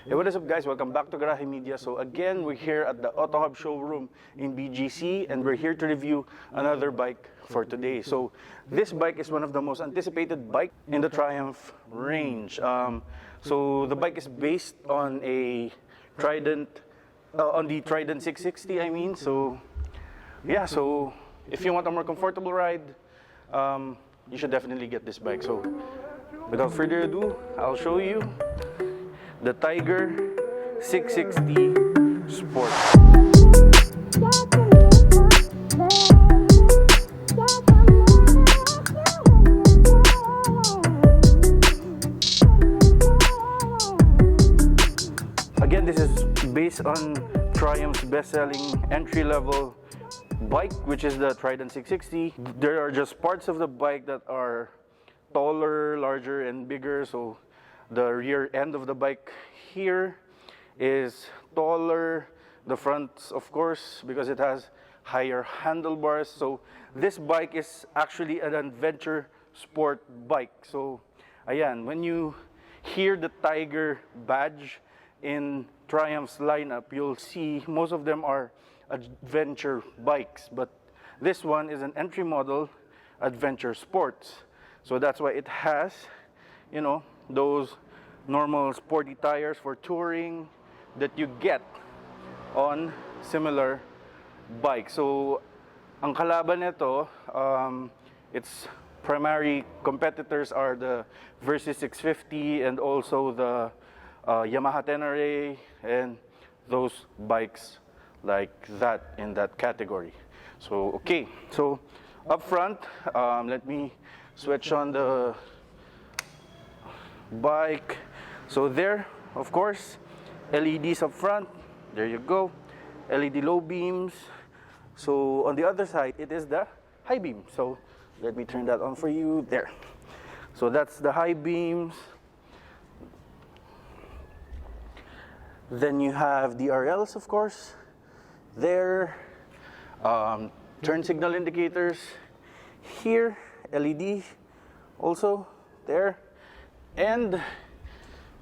Hey, what is up guys? Welcome back to Garahe Media. So again, we're here at the Auto Hub showroom in BGC and we're here to review another bike for today. So this bike is one of the most anticipated bike in the Triumph range. So the bike is based on a Trident, on the Trident 660 I mean. So yeah, so if you want a more comfortable ride, you should definitely get this bike. So without further ado, I'll show you the Tiger 660 Sport. Again, this is based on Triumph's best-selling entry-level bike, which is the Trident 660. There are just parts of the bike that are taller, larger, and bigger. So the rear end of the bike here is taller. The front, of course, because it has higher handlebars. So this bike is actually an adventure sport bike. So ayan, when you hear the Tiger badge in Triumph's lineup, you'll see most of them are adventure bikes. But this one is an entry model adventure sports. So that's why it has, you know, those normal sporty tires for touring that you get on similar bikes. So ang kalaban nito, its primary competitors are the Versys 650 and also the Yamaha Tenere and those bikes like that in that category. So okay, so up front, let me switch on the bike. So there, of course, LEDs up front. There you go. LED low beams. So on the other side, it is the high beam. So let me turn that on for you. There. So that's the high beams. Then you have the RLs, of course. There. Turn signal indicators. Here, LED also there. And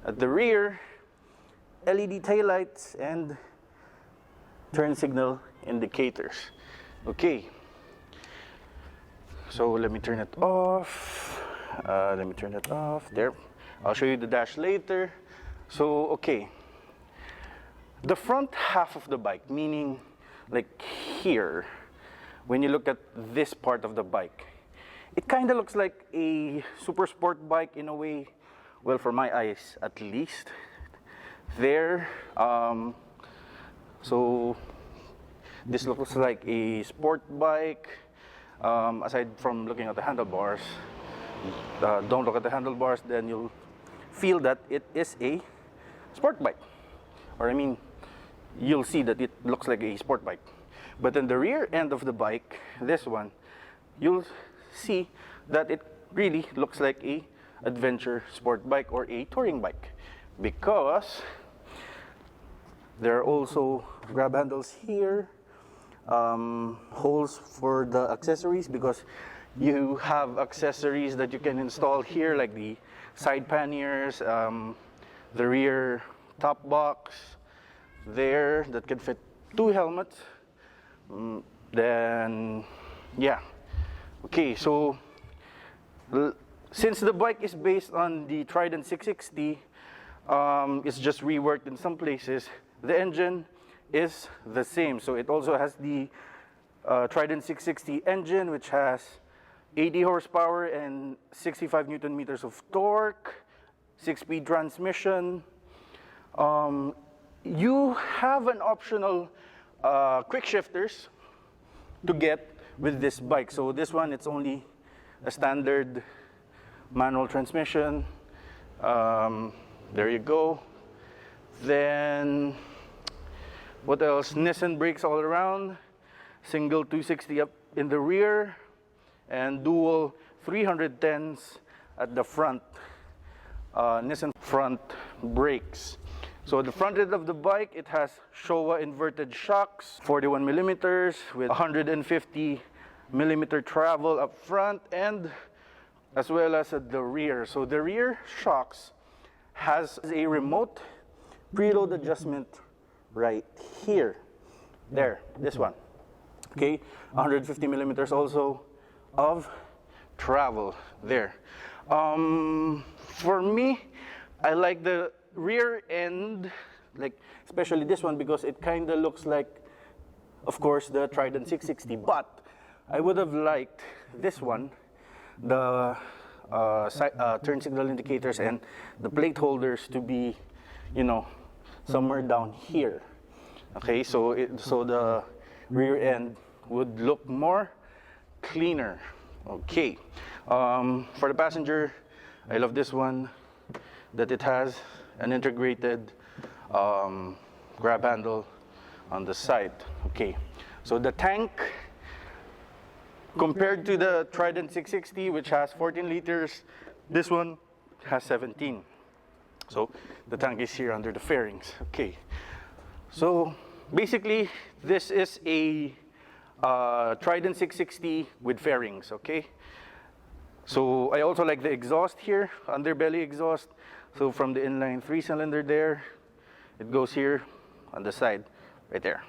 at the rear, LED taillights and turn signal indicators. Okay. So let me turn it off. There. I'll show you the dash later. So, okay. The front half of the bike, meaning like here, when you look at this part of the bike, it kind of looks like a super sport bike in a way. Well, for my eyes, at least. There. So this looks like a sport bike. Aside from looking at the handlebars, don't look at the handlebars, then you'll feel that it is a sport bike. Or I mean, you'll see that it looks like a sport bike. But in the rear end of the bike, this one, you'll see that it really looks like a adventure sport bike or a touring bike, because there are also grab handles here, holes for the accessories, because you have accessories that you can install here, like the side panniers, the rear top box there that can fit 2 helmets. Then yeah, okay, so since the bike is based on the Trident 660, it's just reworked in some places. The engine is the same. So it also has the Trident 660 engine, which has 80 horsepower and 65 Newton meters of torque, 6-speed transmission. You have an optional quick shifters to get with this bike. So this one, it's only a standard manual transmission. There you go. Then what else? Nissan brakes all around. Single 260 up in the rear and dual 310s at the front. Nissan front brakes. So the front end of the bike, it has Showa inverted shocks, 41 millimeters with 150 millimeter travel up front and as well as at the rear. So the rear shocks has a remote preload adjustment right here. There, this one. Okay, 150 millimeters also of travel there. For me, I like the rear end, like especially this one, because it kind of looks like, of course, the Trident 660, but I would have liked this one, the turn signal indicators and the plate holders to be, you know, somewhere down here. Okay, so the rear end would look more cleaner. Okay, for the passenger, I love this one, that it has an integrated grab handle on the side. Okay, so the tank, compared to the Trident 660, which has 14 liters, this one has 17. So the tank is here under the fairings. Okay, so basically this is a Trident 660 with fairings. Okay, so I also like the exhaust here, underbelly exhaust. So from the inline 3-cylinder there, it goes here on the side, right there.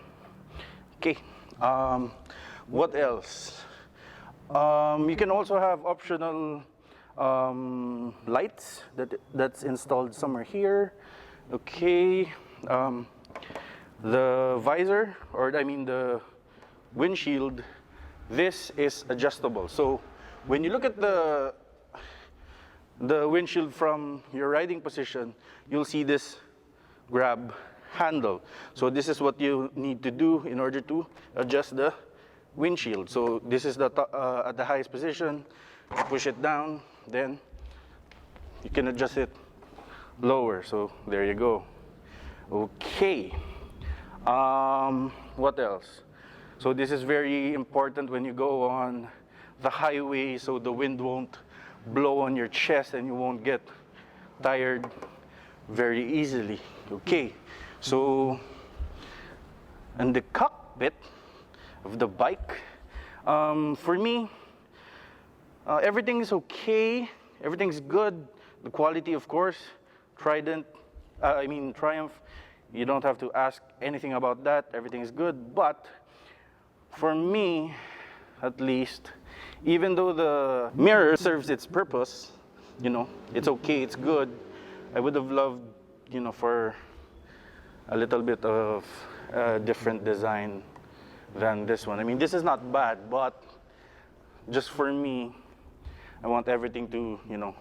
Okay, what else? You can also have optional lights that's installed somewhere here. Okay, the visor, or I mean the windshield, this is adjustable. So when you look at the windshield from your riding position, you'll see this grab handle. So this is what you need to do in order to adjust the windshield. So this is the at the highest position. You push it down, then you can adjust it lower. So there you go. Okay. What else? So this is very important when you go on the highway, so the wind won't blow on your chest and you won't get tired very easily. Okay, so in the cockpit of the bike, for me, everything is okay, everything's good. The quality, of course, Triumph, you don't have to ask anything about that, everything is good. But for me, at least, even though the mirror serves its purpose, you know, it's okay, it's good, I would have loved, you know, for a little bit of different design than this one. I mean, this is not bad, but just for me, I want everything to, you know,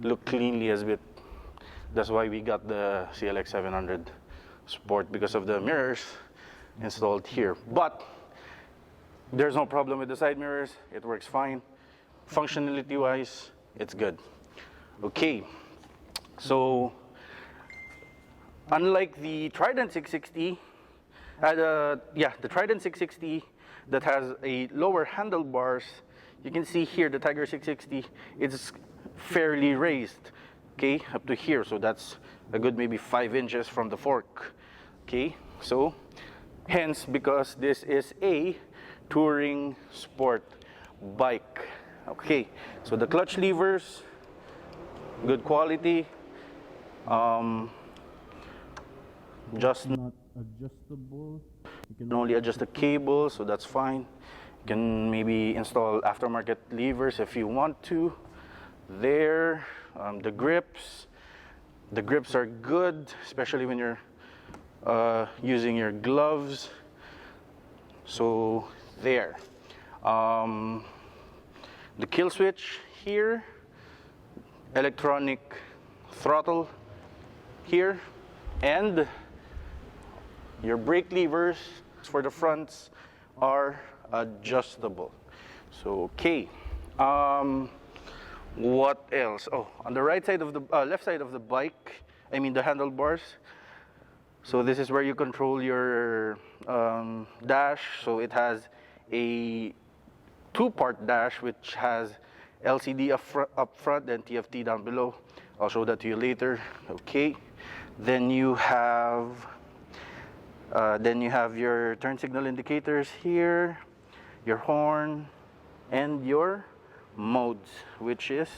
look cleanly as bit. That's why we got the CLX 700 Sport, because of the mirrors installed here. But there's no problem with the side mirrors. It works fine. Functionality wise, it's good. Okay, so unlike the Trident 660, the Trident 660 that has a lower handlebars, you can see here the Tiger 660, it's fairly raised, okay, up to here. So that's a good maybe 5 inches from the fork. Okay, so hence, because this is a touring sport bike. Okay, so the clutch levers, good quality, just not adjustable. You can only adjust the cable, so that's fine. You can maybe install aftermarket levers if you want to. There, the grips are good, especially when you're using your gloves. So there, the kill switch here, electronic throttle here, and your brake levers for the fronts are adjustable. So okay, what else? Oh, on the right side of the left side of the bike, I mean the handlebars. So this is where you control your dash. So it has a 2-part dash, which has LCD up front and TFT down below. I'll show that to you later. Okay. Then you have your turn signal indicators here, your horn, and your modes, which is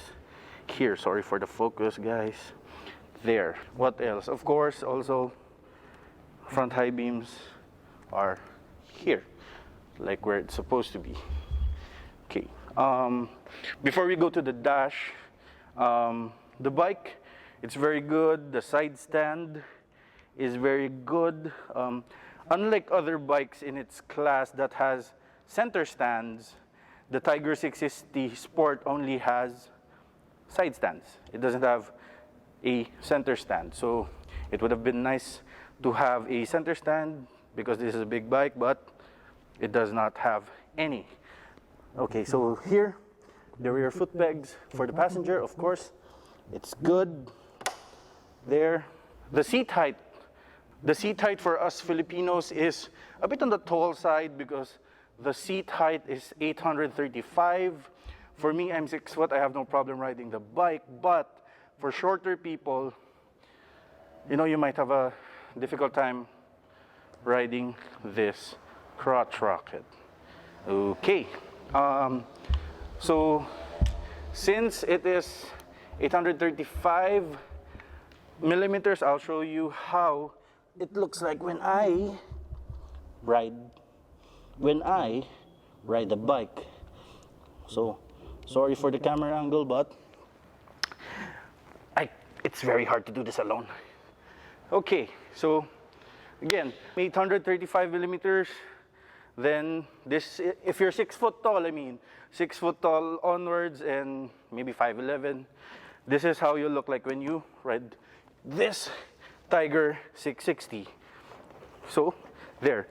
here. Sorry for the focus, guys. There. What else? Of course, also front high beams are here, like where it's supposed to be. Okay, before we go to the dash, the bike, it's very good. The side stand is very good. Unlike other bikes in its class that has center stands, the Tiger 660 Sport only has side stands. It doesn't have a center stand. So it would have been nice to have a center stand because this is a big bike, but it does not have any. Okay, so here, the rear foot pegs for the passenger, of course, it's good. There. The seat height for us Filipinos is a bit on the tall side because the seat height is 835. For me, I'm 6 foot, I have no problem riding the bike, but for shorter people, you might have a difficult time riding this crotch rocket. Okay, so since it is 835 millimeters, I'll show you how it looks like when I ride the bike. So sorry for the camera angle, but it's very hard to do this alone. Okay, so again, 835 millimeters. Then this, if you're 6 foot tall, 6 foot tall onwards and maybe 5'11", this is how you look like when you ride this Tiger 660. So there,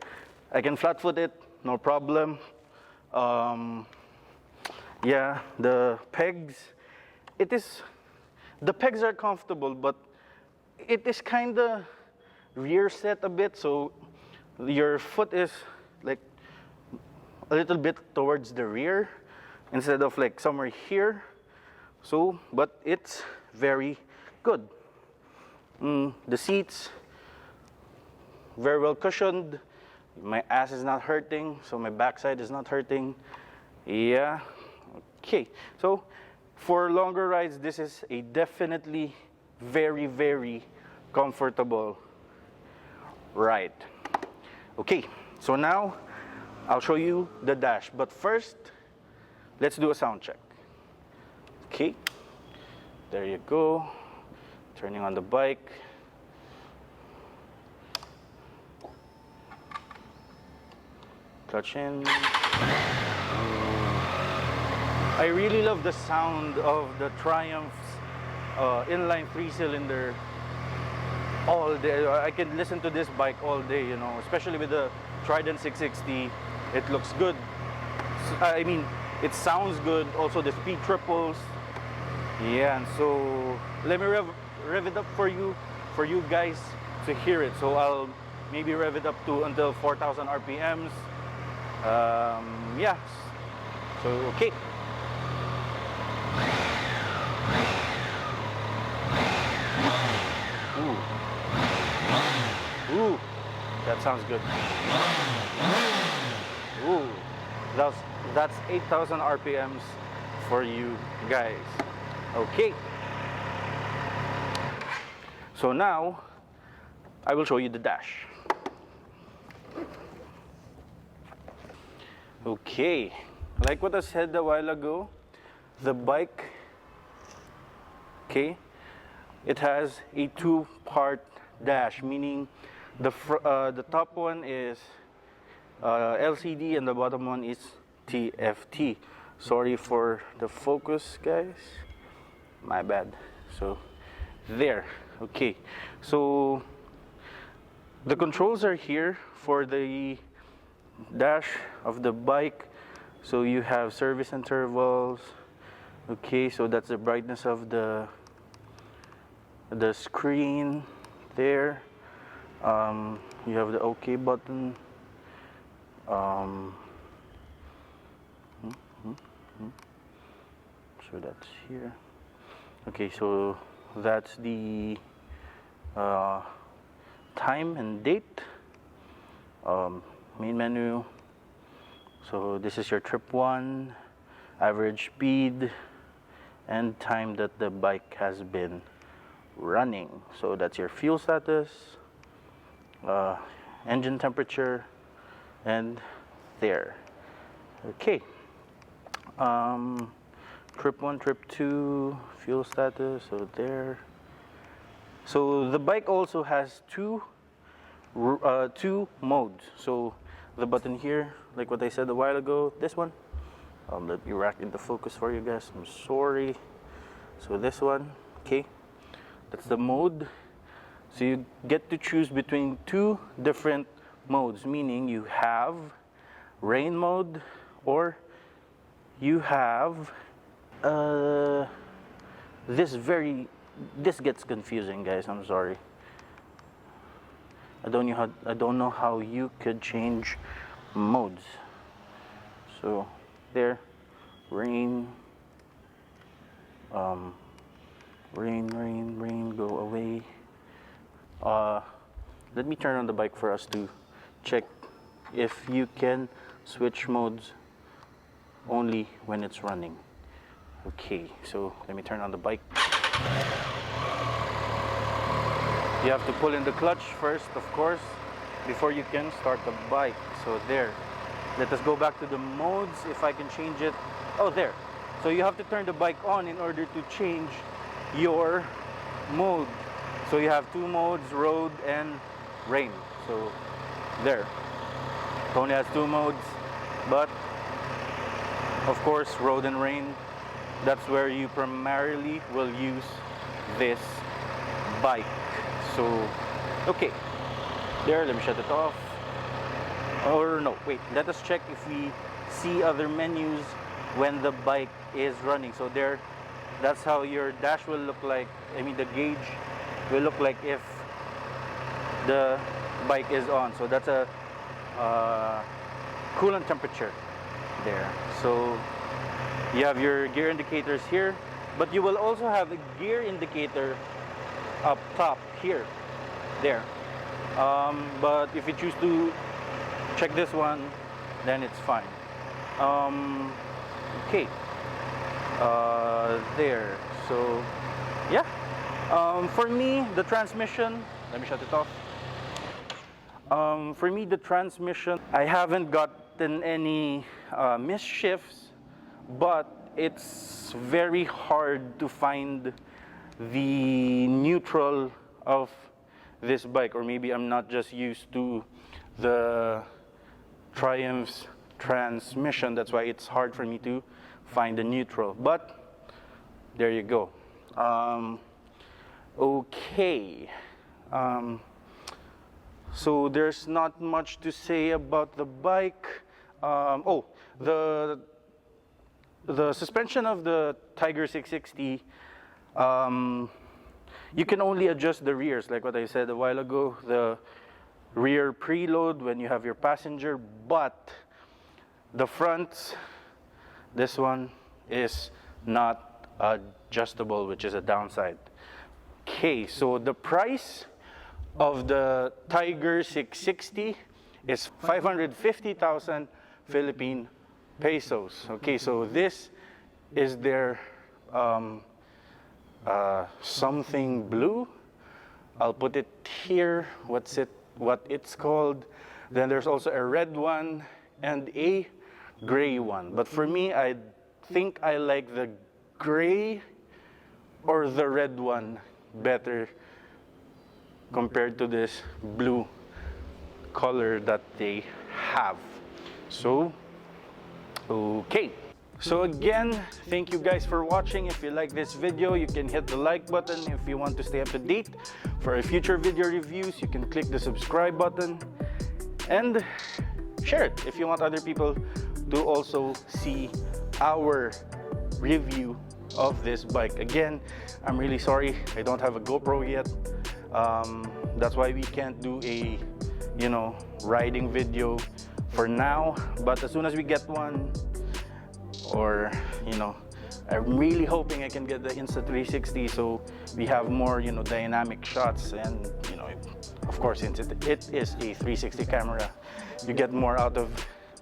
I can flat foot it, no problem. Yeah, the pegs, the pegs are comfortable, but it is kind of rear set a bit, so your foot is like a little bit towards the rear instead of like somewhere here. So, but it's very good. The seats, very well cushioned. My ass is not hurting, so my backside is not hurting. Yeah, okay. So for longer rides, this is a definitely very, very comfortable ride. Okay, so now I'll show you the dash. But first, let's do a sound check. Okay, there you go. Turning on the bike. Clutch in. I really love the sound of the Triumph's inline 3-cylinder all day. I can listen to this bike all day, especially with the Trident 660. It looks good. It sounds good. Also, the speed triples. Yeah, and so let me rev it up for you guys to hear it. So I'll maybe rev it up to until 4,000 RPMs. Yeah. So okay. Ooh, that sounds good. Ooh, that's 8,000 RPMs for you guys. Okay. So now I will show you the dash. Okay, like what I said a while ago, the bike, okay, it has a two-part dash, meaning the top one is LCD and the bottom one is TFT. Sorry for the focus, guys. My bad. So there. Okay. So the controls are here for the dash of the bike. So you have service intervals. Okay, so that's the brightness of the screen there. You have the OK button. So that's here. Okay, so that's the time and date. Main menu. So this is your trip 1, average speed, and time that the bike has been running. So that's your fuel status. engine temperature, and there. Okay. Trip 1, trip 2, fuel status, so there. So the bike also has two modes. So the button here, like what I said a while ago, this one. Let me rack into focus for you guys. I'm sorry. So this one, okay, that's the mode. So you get to choose between two different modes, meaning you have rain mode or you have this gets confusing, guys. I'm sorry. I don't know how you could change modes. So there, rain, rain, go away. Let me turn on the bike for us to check if you can switch modes only when it's running. Okay, so let me turn on the bike. You have to pull in the clutch first, of course, before you can start the bike. So there. Let us go back to the modes, if I can change it. Oh, there. So you have to turn the bike on in order to change your mode. So you have two modes, road and rain. So there. It only has two modes, but of course, road and rain, that's where you primarily will use this bike. So, okay. There, let me shut it off. Or no, wait, let us check if we see other menus when the bike is running. So there, that's how your dash will look like. I mean, the gauge will look like if the bike is on. So that's a coolant temperature there. So you have your gear indicators here, but you will also have a gear indicator up top here, there. But if you choose to check this one, then it's fine. Okay. There. So yeah. For me, the transmission. Let me shut it off. For me, the transmission, I haven't gotten any misshifts, but it's very hard to find the neutral of this bike, or maybe I'm not just used to the Triumph's transmission. That's why it's hard for me to find the neutral. But there you go. Okay. So there's not much to say about the bike. The suspension of the Tiger 660, you can only adjust the rears, like what I said a while ago, the rear preload when you have your passenger, but the fronts, this one is not adjustable, which is a downside. Okay, so the price of the Tiger 660 is 550,000 Philippine pesos. Okay, so this is their something blue. I'll put it here. What it's called. Then there's also a red one and a gray one. But for me, I think I like the gray or the red one better compared to this blue color that they have. So, okay. So again, thank you guys for watching. If you like this video, you can hit the like button. If you want to stay up to date for future video reviews, you can click the subscribe button and share it if you want other people to also see our review of this bike. Again, I'm really sorry I don't have a GoPro yet. That's why we can't do a riding video for now, but as soon as we get one, or I'm really hoping I can get the Insta360 so we have more dynamic shots, and of course, since it is a 360 camera, you get more out of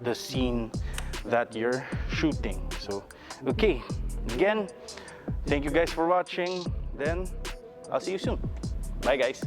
the scene that you're shooting. So okay, again, thank you guys for watching. Then I'll see you soon. Bye guys.